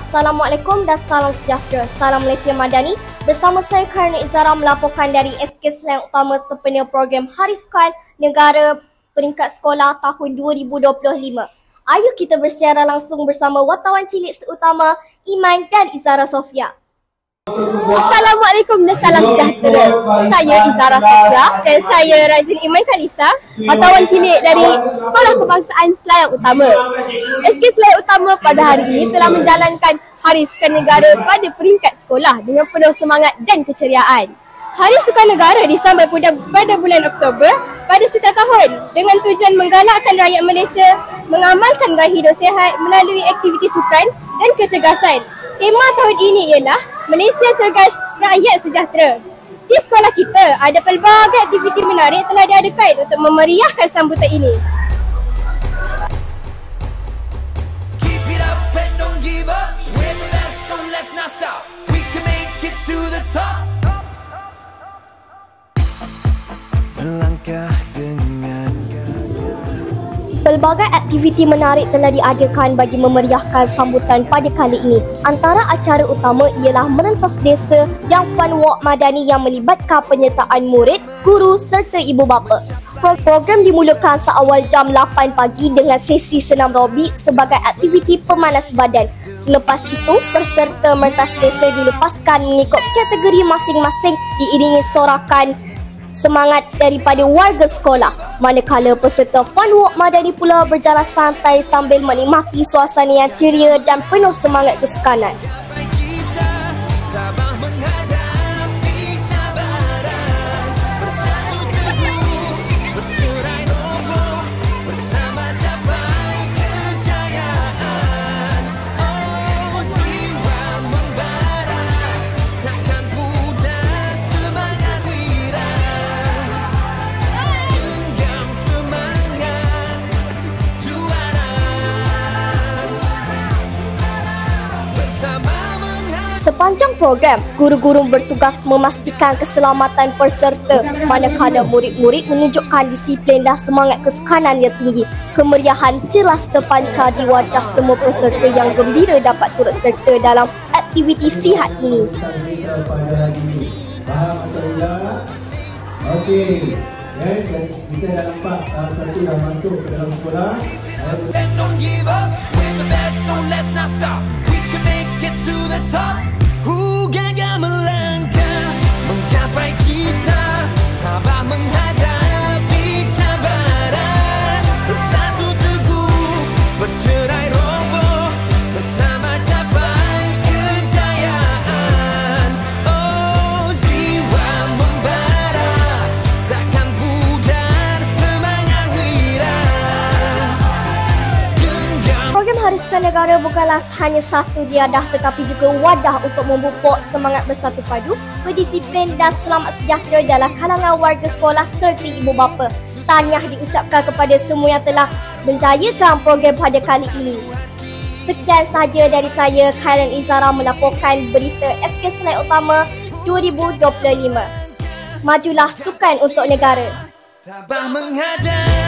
Assalamualaikum dan salam sejahtera. Salam Malaysia Madani. Bersama saya Karen Izara melaporkan dari SK Selain Utama sempena program Hari Sukan Negara Peringkat Sekolah tahun 2025. Ayo kita bersiaran langsung bersama wartawan cilik seutama Iman dan Izara Sofia. Assalamualaikum dan salam sejahtera. Saya Izara Sofia dan saya Rajin Iman Kalisa, wartawan cilik dari Sekolah Kebangsaan Selayar Utama. SK Selayar Utama pada hari ini telah menjalankan Hari Sukan Negara pada peringkat sekolah dengan penuh semangat dan keceriaan. Hari Sukan Negara disambut pada bulan Oktober pada setiap tahun dengan tujuan menggalakkan rakyat Malaysia mengamalkan gaya hidup sihat melalui aktiviti sukan dan kecergasan. Tema tahun ini ialah Malaysia Cergas, Rakyat Sejahtera. Di sekolah kita ada pelbagai aktiviti menarik telah diadakan untuk memeriahkan sambutan ini. Pelbagai aktiviti menarik telah diadakan bagi memeriahkan sambutan pada kali ini. Antara acara utama ialah Merentas Desa yang Fun Walk Madani yang melibatkan penyertaan murid, guru serta ibu bapa. Program dimulakan seawal jam 8 pagi dengan sesi senam aerobik sebagai aktiviti pemanas badan. Selepas itu, peserta Merentas Desa dilepaskan mengikut kategori masing-masing diiringi sorakan semangat daripada warga sekolah. Manakala peserta Fun Walk Madani pula berjalan santai sambil menikmati suasana yang ceria dan penuh semangat kesukanan. Sepanjang program, guru-guru bertugas memastikan keselamatan peserta manakala murid-murid menunjukkan disiplin dan semangat kesukanan yang tinggi. Kemeriahan jelas terpancar di wajah semua peserta yang gembira dapat turut serta dalam aktiviti sihat ini. Okey, kita dah nampak tahap satu dah masuk ke dalam sekolah. Hari Sukan Negara bukanlah hanya satu diadah tetapi juga wadah untuk memupuk semangat bersatu padu, berdisiplin dan selamat sejahtera dalam kalangan warga sekolah serta ibu bapa. Tahniah diucapkan kepada semua yang telah menjayakan program pada kali ini. Sekian sahaja dari saya, Karen Izara melaporkan berita SK Selain Utama 2025. Majulah sukan untuk negara. Tabah menghadap